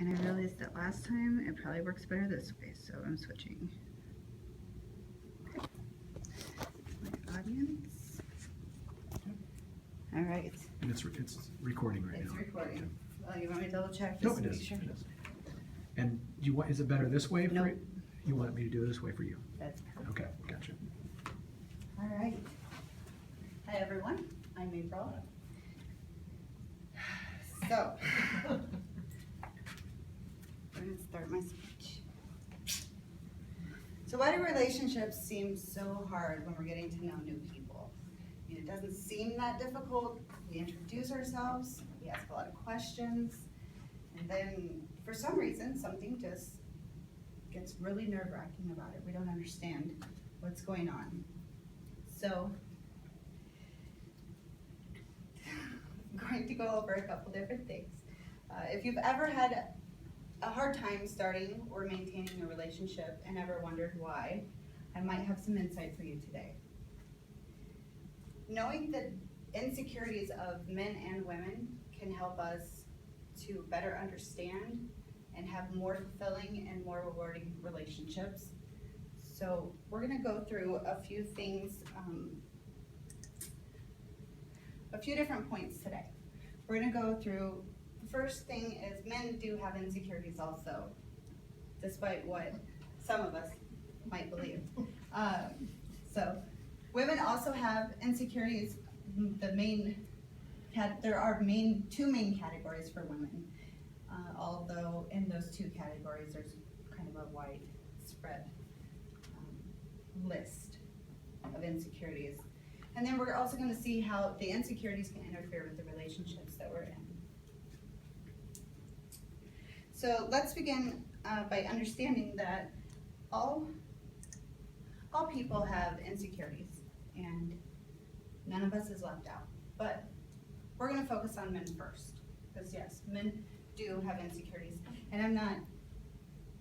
And I realized that last time it probably works better this way, so I'm switching. Okay. My audience. All right. And it's recording right It's now. recording. Well, you want me to double check No, just it to is. make sure? It is. And you want? Is it better this way? No. You want me to do it this way for you? That's perfect. Okay, gotcha. All right. Hi, everyone. I'm April. So, I'm going to start my speech. So why do relationships seem so hard when we're getting to know new people? I mean, it doesn't seem that difficult. We introduce ourselves, we ask a lot of questions, and then for some reason, something just gets really nerve-wracking about it. We don't understand what's going on. So, I'm going to go over a couple different things. If you've ever had a hard time starting or maintaining a relationship and ever wondered why, I might have some insight for you today. Knowing the insecurities of men and women can help us to better understand and have more fulfilling and more rewarding relationships. So we're gonna go through a few things, a few different points today. We're gonna go through, the first thing is men do have insecurities also, despite what some of us might believe. So women also have insecurities. There are two main categories for women, although in those two categories there's kind of a widespread list of insecurities. And then we're also going to see how the insecurities can interfere with the relationships that we're in. So let's begin by understanding that all people have insecurities, and none of us is left out. But we're going to focus on men first, because yes, men do have insecurities, and I'm not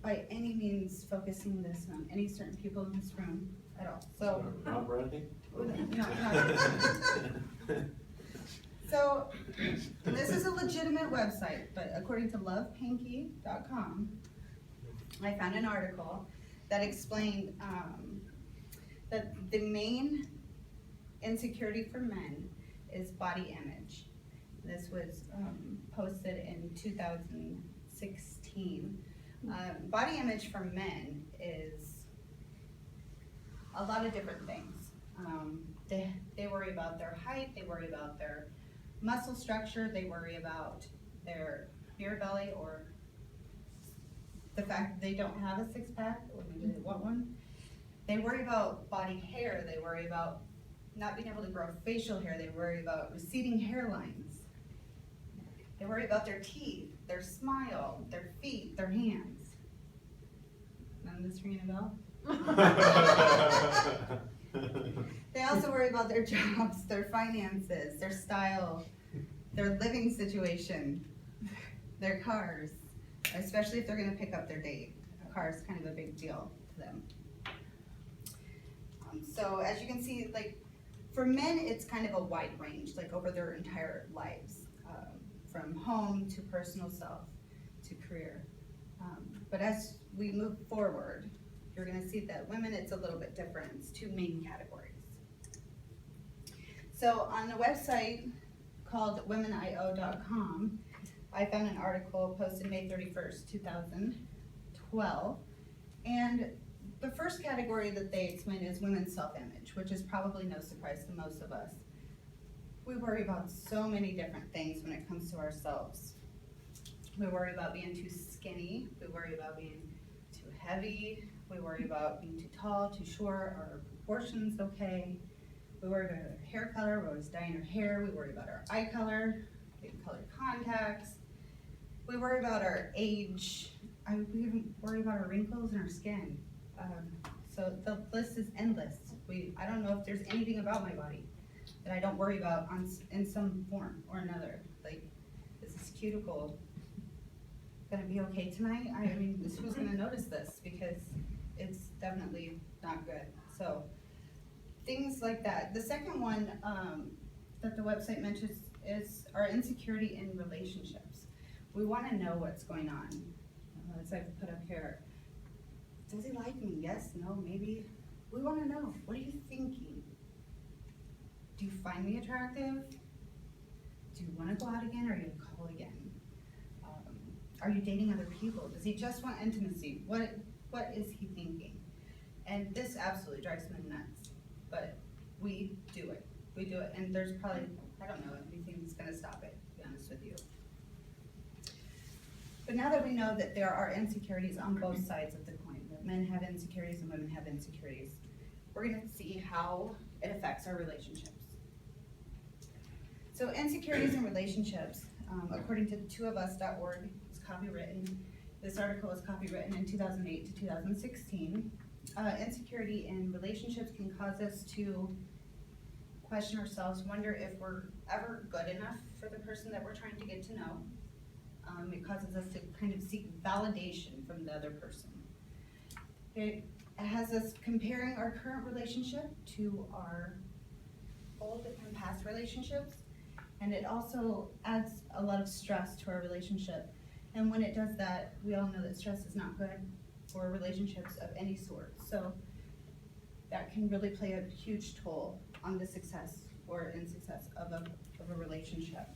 by any means focusing this on any certain people in this room at all. So, Rob Brandy? no. So, this is a legitimate website, but according to lovepanky.com, I found an article that explained that the main insecurity for men is body image. This was posted in 2016. Body image for men is a lot of different things. They worry about their height, they worry about their muscle structure, they worry about their beer belly or the fact that they don't have a six-pack or maybe they want one. They worry about body hair, they worry about not being able to grow facial hair, they worry about receding hairlines. They worry about their teeth, their smile, their feet, their hands. None of this ringing a bell? They also worry about their jobs, their finances, their style, their living situation, their cars, especially if they're gonna pick up their date. A car is kind of a big deal to them. So as you can see, like for men, it's kind of a wide range, like over their entire lives, from home to personal self to career. But as we move forward, you're gonna see that women, it's a little bit different. It's two main categories. So on the website called womenio.com, I found an article posted May 31st, 2012. And the first category that they explain is women's self-image, which is probably no surprise to most of us. We worry about so many different things when it comes to ourselves. We worry about being too skinny, we worry about being too heavy, we worry about being too tall, too short, are our proportions okay? We worry about our hair color, we're always dyeing our hair, we worry about our eye color, getting colored contacts, we worry about our age, we even worry about our wrinkles and our skin. So the list is endless. I don't know if there's anything about my body that I don't worry about in some form or another. Like, is this cuticle gonna be okay tonight? I mean, who's gonna notice this? Because it's definitely not good. So things like that. The second one that the website mentions is our insecurity in relationships. We wanna know what's going on. As I've put up here, does he like me? Yes, no, maybe. We wanna know, what are you thinking? Do you find me attractive? Do you wanna go out again, or are you gonna call again? Are you dating other people? Does he just want intimacy? What is he thinking? And this absolutely drives me nuts, but we do it. We do it, and there's probably, I don't know, anything that's gonna stop it, to be honest with you. But now that we know that there are insecurities on both sides of the coin, that men have insecurities and women have insecurities, we're gonna see how it affects our relationships. So insecurities in relationships, according to twoofus.org, is copywritten. This article was copywritten in 2008 to 2016. Insecurity in relationships can cause us to question ourselves, wonder if we're ever good enough for the person that we're trying to get to know. It causes us to kind of seek validation from the other person. It has us comparing our current relationship to our old and past relationships, and it also adds a lot of stress to our relationship. And when it does that, we all know that stress is not good for relationships of any sort. So that can really play a huge toll on the success or insuccess of a relationship.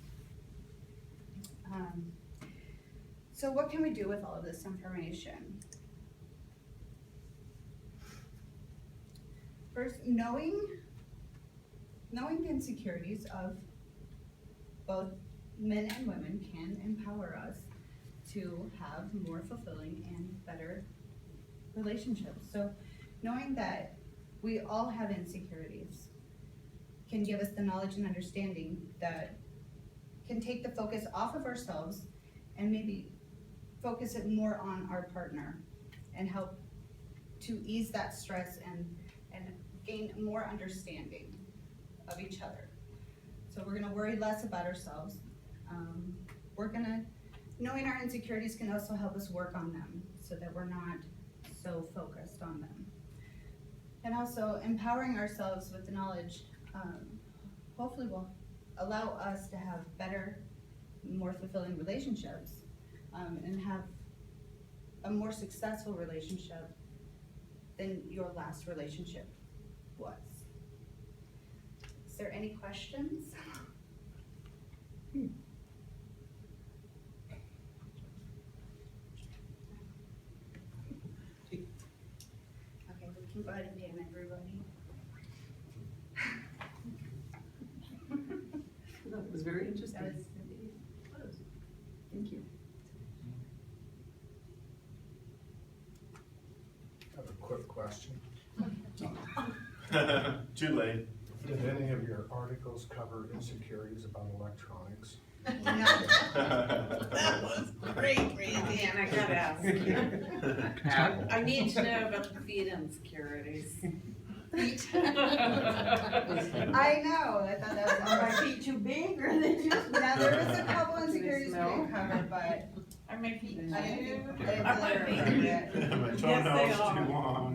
So what can we do with all of this information? First, knowing the insecurities of both men and women can empower us to have more fulfilling and better relationships. So knowing that we all have insecurities can give us the knowledge and understanding that can take the focus off of ourselves and maybe focus it more on our partner and help to ease that stress and gain more understanding of each other. So we're gonna worry less about ourselves. Knowing our insecurities can also help us work on them so that we're not so focused on them. And also empowering ourselves with the knowledge, hopefully will allow us to have better, more fulfilling relationships, and have a more successful relationship than your last relationship was. Is there any questions? Okay, we can go ahead and pay everybody. That was very interesting. That was, Thank you. I have a quick question. Too late. Did any of your articles cover insecurities about electronics? That was great, Randy. And I gotta ask, Apple. I need to know about the feet insecurities. I know, I thought that was. Are my feet too big or they just? Now, there was a couple Do they insecurities we smell? didn't cover, but Are my feet I too didn't, big? I didn't My Yes, they toenails too are. long.